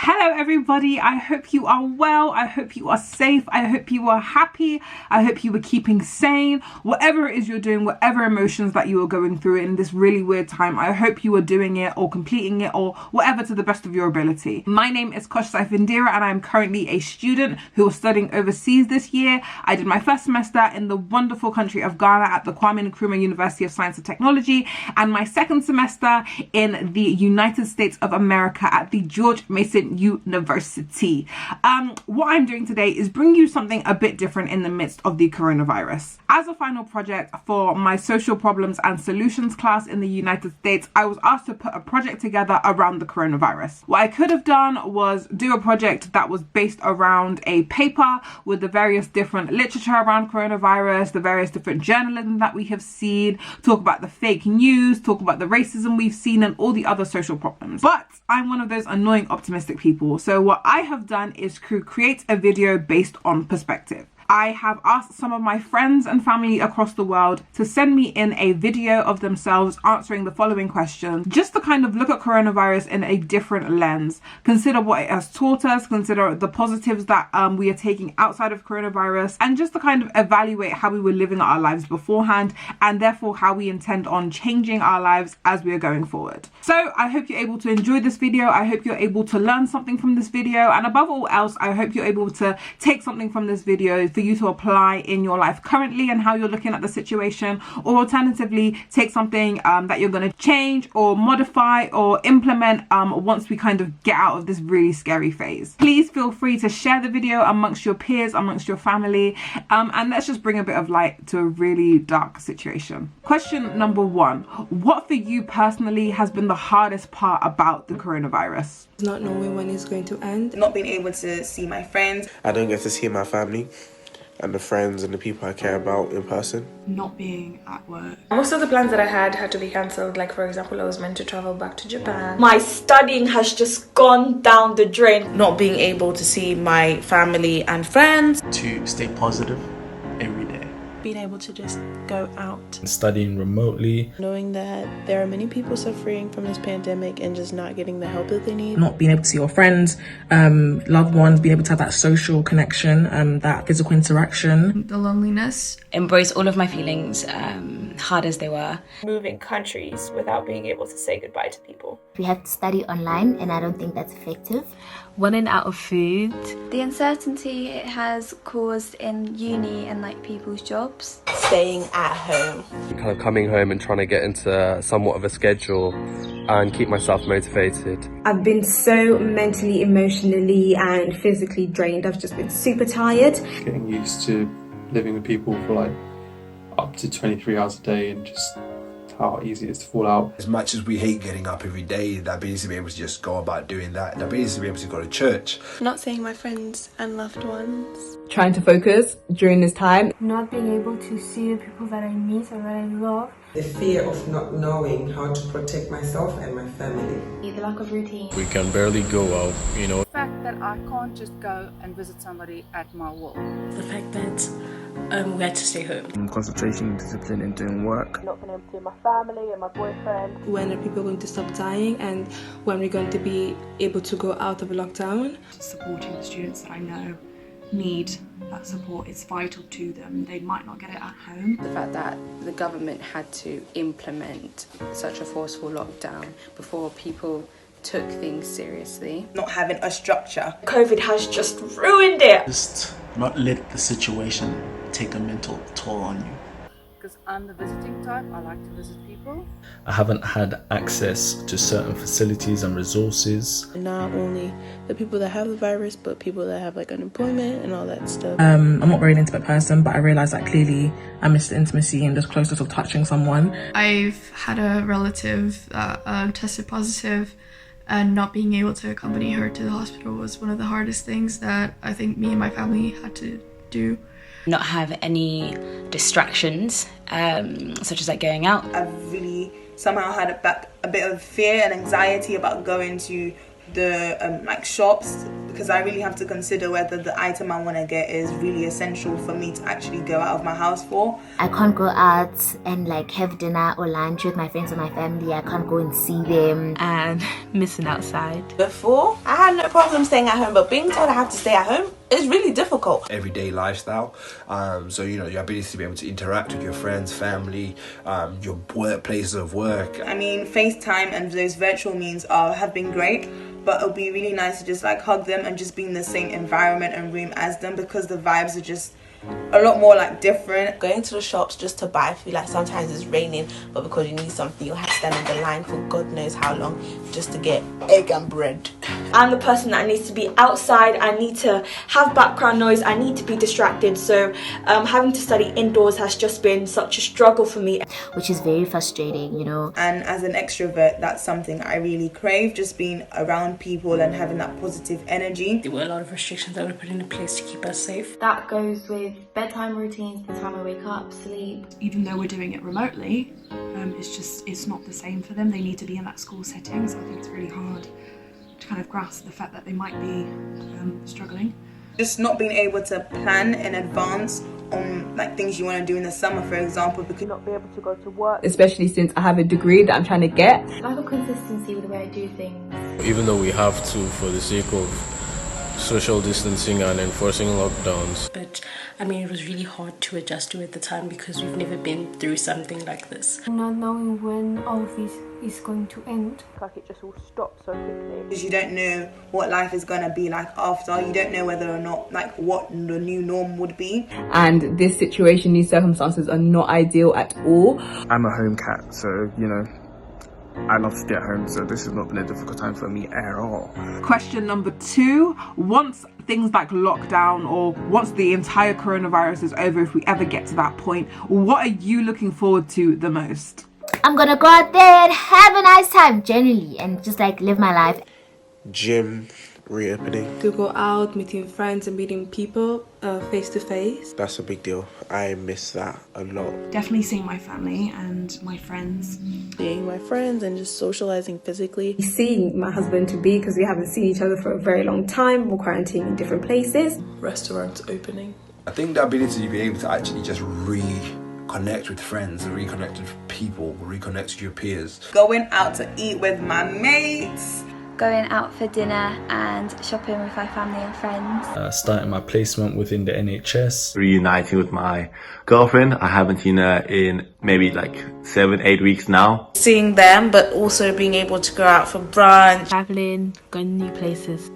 Hello everybody, I hope you are well, I hope you are safe, I hope you are happy, I hope you are keeping sane, whatever it is you're doing, whatever emotions that you are going through in this really weird time, I hope you are doing it or completing it or whatever to the best of your ability. My name is Kosh Saifindira and I'm currently a student who is studying overseas this year. I did my first semester in the wonderful country of Ghana at the Kwame Nkrumah University of Science and Technology and my second semester in the United States of America at the George Mason University. What I'm doing today is bring you something a bit different in the midst of the coronavirus. As a final project for my social problems and solutions class in the United States, I was asked to put a project together around the coronavirus. What I could have done was do a project that was based around a paper with the various different literature around coronavirus, the various different journalism that we have seen, talk about the fake news, talk about the racism we've seen and all the other social problems. But I'm one of those annoying optimistic people. So what I have done is create a video based on perspective. I have asked some of my friends and family across the world to send me in a video of themselves answering the following questions, just to kind of look at coronavirus in a different lens, consider what it has taught us, consider the positives that we are taking outside of coronavirus, and just to kind of evaluate how we were living our lives beforehand and therefore how we intend on changing our lives as we are going forward. So I hope you're able to enjoy this video. I hope you're able to learn something from this video, and above all else, I hope you're able to take something from this video for you to apply in your life currently and how you're looking at the situation, or alternatively take something that you're going to change or modify or implement once we kind of get out of this really scary phase. Please feel free to share the video amongst your peers, amongst your family, and let's just bring a bit of light to a really dark situation. Question number one, what for you personally has been the hardest part about the coronavirus? Not knowing when it's going to end. Not being able to see my friends. I don't get to see my family and the friends and the people I care about in person. Not being at work. Most of the plans that I had to be cancelled. Like, for example, I was meant to travel back to Japan. My studying has just gone down the drain. Not being able to see my family and friends. To stay positive every day. Being able to just go out. Studying remotely. Knowing that there are many people suffering from this pandemic and just not getting the help that they need. Not being able to see your friends, loved ones, being able to have that social connection, that physical interaction. The loneliness. Embrace all of my feelings, hard as they were. Moving countries without being able to say goodbye to people. We have to study online and I don't think that's effective. Running out of food. The uncertainty it has caused in uni and like people's jobs. Staying at home. Kind of coming home and trying to get into somewhat of a schedule and keep myself motivated. I've been so mentally, emotionally and physically drained. I've just been super tired. Getting used to living with people for like up to 23 hours a day and just how easy it is to fall out. As much as we hate getting up every day, that means to be able to just go about doing that. That means to be able to go to church. Not seeing my friends and loved ones. Trying to focus during this time. Not being able to see the people that I meet or that I love. The fear of not knowing how to protect myself and my family. The lack of routine. We can barely go out, you know. The fact that I can't just go and visit somebody at my will. The fact that we had to stay home. Concentration, discipline and doing work. Not being able to see my family and my boyfriend. When are people going to stop dying and when we're going to be able to go out of lockdown? Just supporting the students that I know need that support. It's vital to them. They might not get it at home. The fact that the government had to implement such a forceful lockdown before people took things seriously. Not having a structure. COVID has just ruined it. Just not let the situation take a mental toll on you. Because I'm the visiting type, I like to visit people. I haven't had access to certain facilities and resources. Not only the people that have the virus, but people that have like unemployment and all that stuff. I'm not very an intimate person, but I realised that clearly I miss the intimacy and just closeness of touching someone. I've had a relative that tested positive, and not being able to accompany her to the hospital was one of the hardest things that I think me and my family had to do. Not have any distractions, such as like going out. I've really somehow had a bit of fear and anxiety about going to the like shops because I really have to consider whether the item I want to get is really essential for me to actually go out of my house for. I can't go out and like have dinner or lunch with my friends or my family. I can't go and see them. And missing outside. Before, I had no problem staying at home, but being told I have to stay at home is really difficult. Everyday lifestyle. So, you know, your ability to be able to interact with your friends, family, your workplaces of work. I mean, FaceTime and those virtual means have been great, but it'll be really nice to just like hug them and just be in the same environment and room as them, because the vibes are just a lot more like different. Going to the shops just to buy food, like sometimes it's raining, but because you need something you have to stand in the line for God knows how long just to get egg and bread. I'm the person that needs to be outside. I need to have background noise. I need to be distracted. So having to study indoors has just been such a struggle for me, which is very frustrating, you know. And as an extrovert, that's something I really crave, just being around people and having that positive energy. There were a lot of restrictions that were put into place to keep us safe. That goes with bedtime routines, the time I wake up, sleep. Even though we're doing it remotely, it's not the same for them. They need to be in that school setting, so I think it's really hard to kind of grasp the fact that they might be struggling. Just not being able to plan in advance on like things you want to do in the summer, for example, because not be able to go to work. Especially since I have a degree that I'm trying to get. Lack of consistency with the way I do things. Even though we have to, for the sake of social distancing and enforcing lockdowns. But I mean, it was really hard to adjust to at the time because we've never been through something like this. Not knowing when all of this is going to end. Like it just all stopped so quickly. Because you don't know what life is going to be like after. You don't know whether or not like what the new norm would be. And this situation, these circumstances are not ideal at all. I'm a home cat, so you know, I love to stay at home, so this has not been a difficult time for me at all. Question number 2, once things like lockdown or once the entire coronavirus is over, if we ever get to that point, what are you looking forward to the most? I'm gonna go out there and have a nice time, generally, and just like live my life. Gym reopening. To go out, meeting friends and meeting people face to face. That's a big deal. I miss that a lot. Definitely seeing my family and my friends. Seeing my friends and just socializing physically. Seeing my husband to be, because we haven't seen each other for a very long time. We're quarantining in different places. Restaurants opening. I think the ability to be able to actually just reconnect with friends, reconnect with people, reconnect with your peers. Going out to eat with my mates. Going out for dinner and shopping with my family and friends. Starting my placement within the NHS. Reuniting with my girlfriend. I haven't seen her in maybe like 7-8 weeks now. Seeing them, but also being able to go out for brunch. Traveling, going to new places.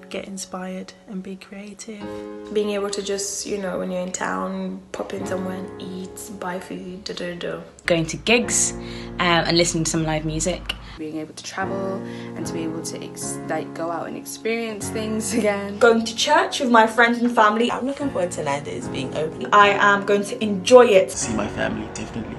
Get inspired and be creative. Being able to just, you know, when you're in town, pop in somewhere and eat, buy food, Going to gigs and listening to some live music. Being able to travel and to be able to go out and experience things again. Going to church with my friends and family. I'm looking forward to Nando's being open. I am going to enjoy it. See my family, definitely.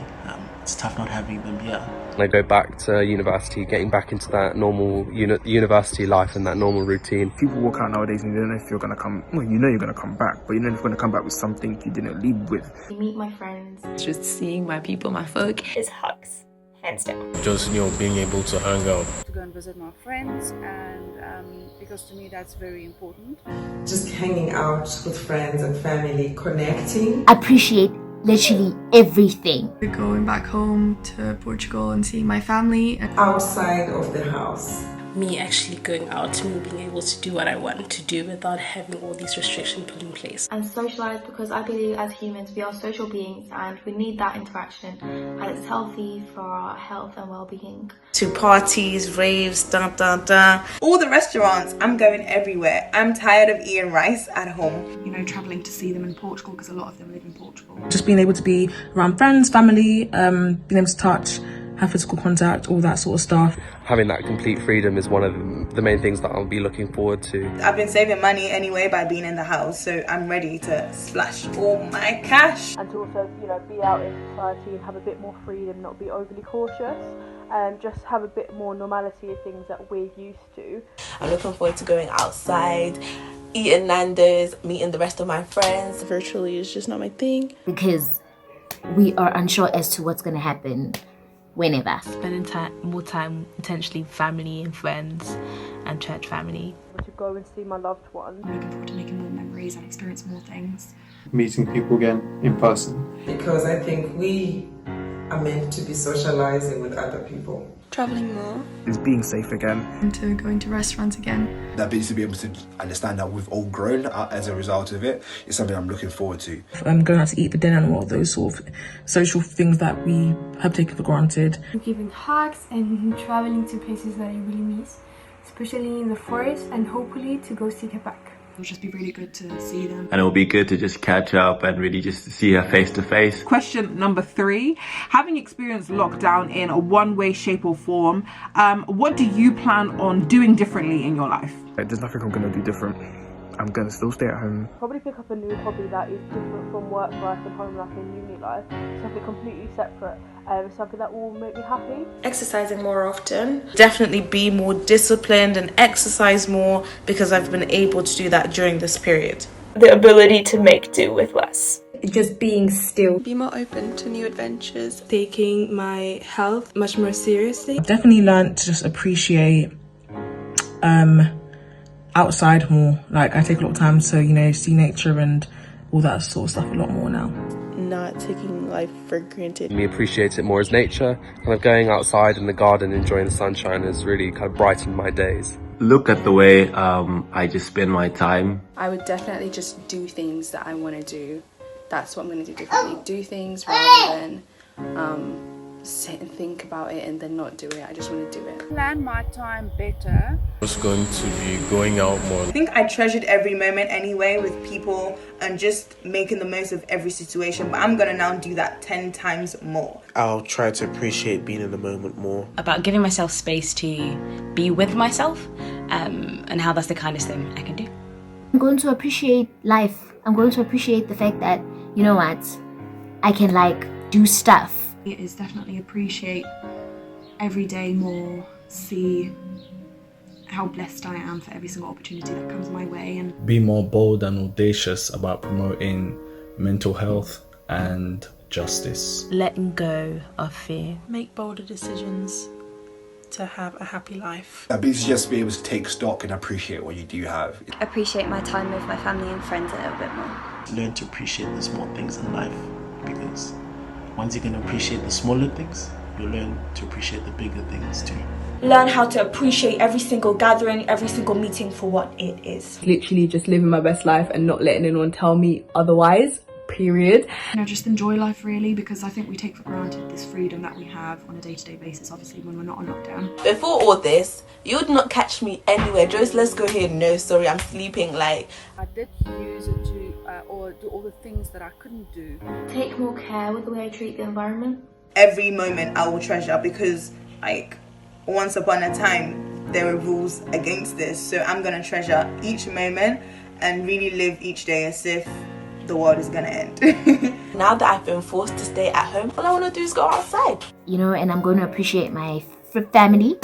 It's tough not having them here. When I go back to university, getting back into that normal university life and that normal routine. People walk out nowadays and you don't know if you're going to come, well, you know you're going to come back, but you know if you're going to come back with something you didn't leave with. Meet my friends. Just seeing my people, my folk. It's hugs, hands down. Just, you know, being able to hang out. To go and visit my friends, and because to me that's very important. Just hanging out with friends and family, connecting. Appreciate literally everything. Going back home to Portugal and seeing my family. Outside of the house. Me actually going out, me being able to do what I want to do without having all these restrictions put in place. And socialize, because I believe as humans we are social beings and we need that interaction, and it's healthy for our health and well-being. To parties, raves, All the restaurants, I'm going everywhere. I'm tired of eating rice at home. You know, travelling to see them in Portugal, because a lot of them live in Portugal. Just being able to be around friends, family, being able to touch, have physical contact, all that sort of stuff. Having that complete freedom is one of the main things that I'll be looking forward to. I've been saving money anyway by being in the house, so I'm ready to splash all my cash. And to also, you know, be out in society and have a bit more freedom, not be overly cautious, and just have a bit more normality of things that we're used to. I'm looking forward to going outside, eating Nando's, meeting the rest of my friends. Virtually is just not my thing. Because we are unsure as to what's going to happen whenever. Spending more time potentially family and friends, and church family. To go and see my loved one. I'm looking forward to making more memories and experience more things. Meeting people again in person. Because I think we are meant to be socializing with other people. Traveling more. Is being safe again. And to going to restaurants again. That ability to be able to understand that we've all grown as a result of it is something I'm looking forward to. Going out to eat for dinner and all those sort of social things that we have taken for granted. Giving hugs and traveling to places that I really miss, especially in the forest, and hopefully to go see her back. It'll just be really good to see them. And it'll be good to just catch up and really just see her face to face. Question number 3, having experienced lockdown in a one-way shape or form, what do you plan on doing differently in your life? There's nothing I'm going to do different. I'm going to still stay at home. Probably pick up a new hobby that is different from work life and home life and uni life. Something completely separate. Something that will make me happy. Exercising more often. Definitely be more disciplined and exercise more, because I've been able to do that during this period. The ability to make do with less. Just being still. Be more open to new adventures. Taking my health much more seriously. I've definitely learned to just appreciate outside more. Like, I take a lot of time to, see nature and all that sort of stuff a lot more now. Not taking life for granted. Me appreciate it more as nature. Kind of going outside in the garden, enjoying the sunshine has really kind of brightened my days. Look at the way I just spend my time. I would definitely just do things that I want to do. That's what I'm going to do differently. Do things rather than sit and think about it and then not do it. I just want to do it. Plan my time better. I was going to be going out more. I think I treasured every moment anyway with people and just making the most of every situation, but I'm gonna now do that 10 times more. I'll try to appreciate being in the moment more. About giving myself space to be with myself, and how that's the kindest thing I can do. I'm going to appreciate life. I'm going to appreciate the fact that, you know what, I can do stuff. It is definitely appreciate every day more, see how blessed I am for every single opportunity that comes my way, and be more bold and audacious about promoting mental health and justice. Letting go of fear. Make bolder decisions to have a happy life. Ability to just be able to take stock and appreciate what you do have. Appreciate my time with my family and friends a little bit more. Learn to appreciate the small things in life, because once you can appreciate the smaller things, you'll learn to appreciate the bigger things too. Learn how to appreciate every single gathering, every single meeting for what it is. Literally just living my best life and not letting anyone tell me otherwise, period. Just enjoy life really, because I think we take for granted this freedom that we have on a day-to-day basis, obviously when we're not on lockdown. Before all this, you would not catch me anywhere. Joyce, let's go here. No, sorry, I'm sleeping. I did use it to or do all the things that I couldn't do. Take more care with the way I treat the environment. Every moment I will treasure, because once upon a time there were rules against this, so I'm gonna treasure each moment and really live each day as if the world is gonna end. Now that I've been forced to stay at home, all I want to do is go outside. And I'm going to appreciate my family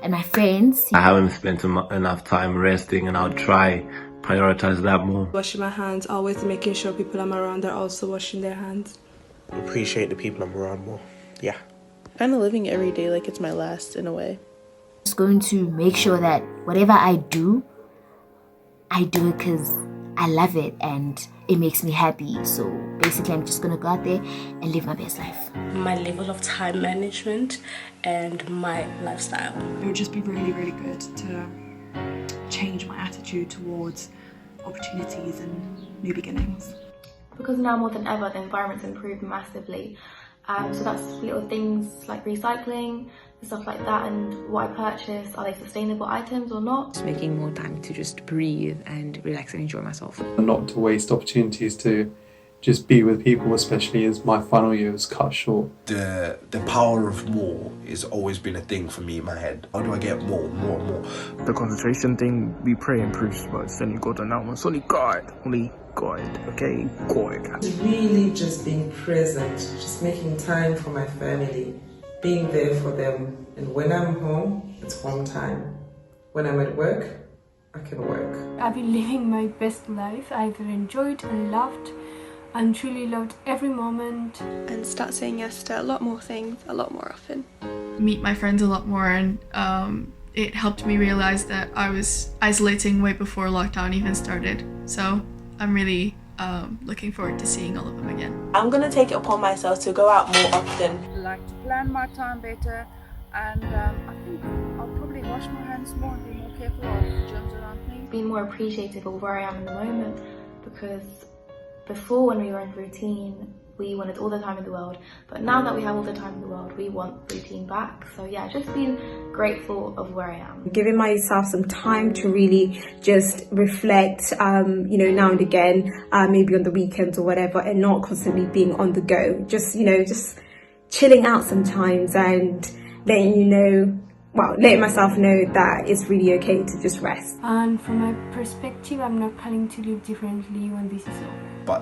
and my friends. I haven't spent enough time resting, and I'll try prioritize that more. Washing my hands, always making sure people I'm around are also washing their hands. Appreciate the people I'm around more. Yeah. Kind of living every day like it's my last in a way. Just going to make sure that whatever I do it because I love it and it makes me happy. So basically I'm just gonna go out there and live my best life. My level of time management and my lifestyle. It would just be really, really good to change my attitude towards opportunities and new beginnings. Because now more than ever the environment's improved massively. So that's little things like recycling, stuff like that, and what I purchase, are they sustainable items or not? Just making more time to just breathe and relax and enjoy myself. Not to waste opportunities to just be with people, especially as my final year was cut short. The power of more has always been a thing for me in my head. How do I get more? The concentration thing, we pray improves, but it's only God on that one. It's only God, okay? God. It's really just being present, just making time for my family, being there for them. And when I'm home, it's home time. When I'm at work, I can work. I've been living my best life. I've enjoyed and loved and truly loved every moment. And start saying yes to a lot more things, a lot more often. Meet my friends a lot more and it helped me realize that I was isolating way before lockdown even started. So I'm really looking forward to seeing all of them again. I'm gonna take it upon myself to go out more often. I like to plan my time better, and I think I'll probably wash my hands more and be more careful of germs around me. Being more appreciative of where I am in the moment, because before, when we were in routine, we wanted all the time in the world, but now that we have all the time in the world, we want routine back. So yeah, just being grateful of where I am. Giving myself some time to really just reflect, you know, now and again, maybe on the weekends or whatever, and not constantly being on the go. Just, you know, just chilling out sometimes and letting myself know that it's really okay to just rest. And from my perspective, I'm not planning to live differently when this is over. But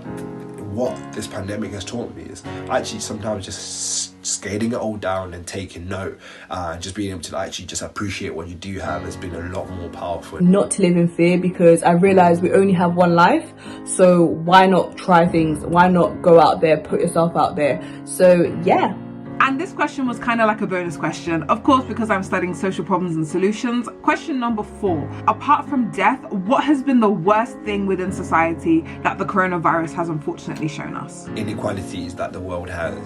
what this pandemic has taught me is actually sometimes just scaling it all down and taking note, and just being able to actually just appreciate what you do have has been a lot more powerful. Not to live in fear, because I realize we only have one life, so why not try things? Why not go out there, put yourself out there? So yeah. And this question was kind of like a bonus question, of course, because I'm studying social problems and solutions. Question number 4, apart from death, what has been the worst thing within society that the coronavirus has unfortunately shown us? Inequalities that the world has.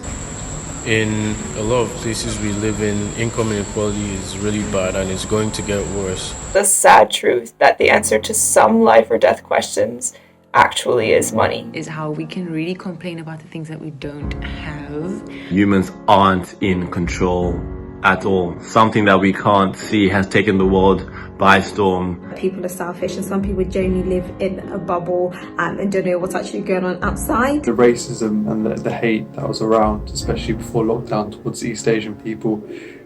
In a lot of places we live in, income inequality is really bad and it's going to get worse. The sad truth that the answer to some life or death questions actually is money. Is how we can really complain about the things that we don't have. Humans aren't in control at all. Something that we can't see has taken the world by storm. People are selfish, and some people genuinely live in a bubble and don't know what's actually going on outside. The racism and the hate that was around, especially before lockdown, towards East Asian people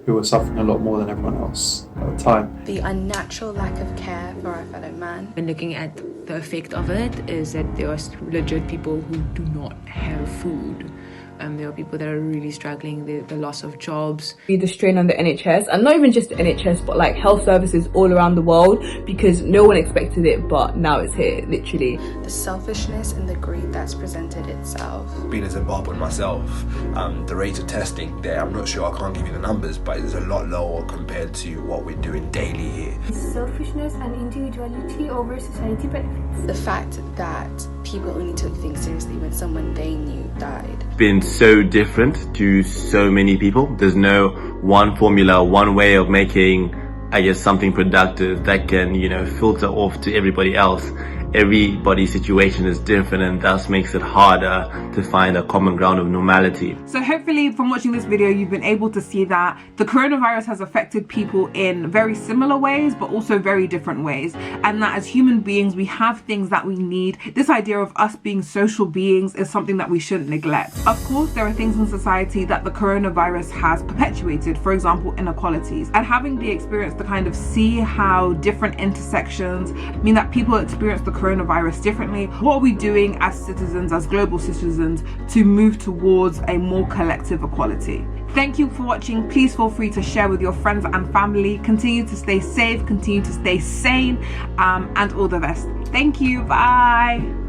who were suffering a lot more than everyone else at the time. The unnatural lack of care for our fellow man. When looking at the effect of it is that there are legit people who do not have food. There are people that are really struggling, the loss of jobs. The strain on the NHS, and not even just the NHS, but like health services all around the world, because no one expected it, but now it's here, literally. The selfishness and the greed that's presented itself. Being a Zimbabwean myself, the rate of testing there, I'm not sure, I can't give you the numbers, but it's a lot lower compared to what we're doing daily here. Selfishness and individuality over society benefits. The fact that people only took things seriously when someone they knew died. Been so different to so many people. There's no one formula, one way of making, I guess, something productive that can, you know, filter off to everybody else. Everybody's situation is different, and thus makes it harder to find a common ground of normality. So hopefully from watching this video you've been able to see that the coronavirus has affected people in very similar ways but also very different ways, and that as human beings we have things that we need. This idea of us being social beings is something that we shouldn't neglect. Of course there are things in society that the coronavirus has perpetuated, for example inequalities, and having the experience to kind of see how different intersections mean that people experience the coronavirus differently. What are we doing as citizens, as global citizens, to move towards a more collective equality? Thank you for watching. Please feel free to share with your friends and family. Continue to stay safe, continue to stay sane, and all the best. Thank you. Bye.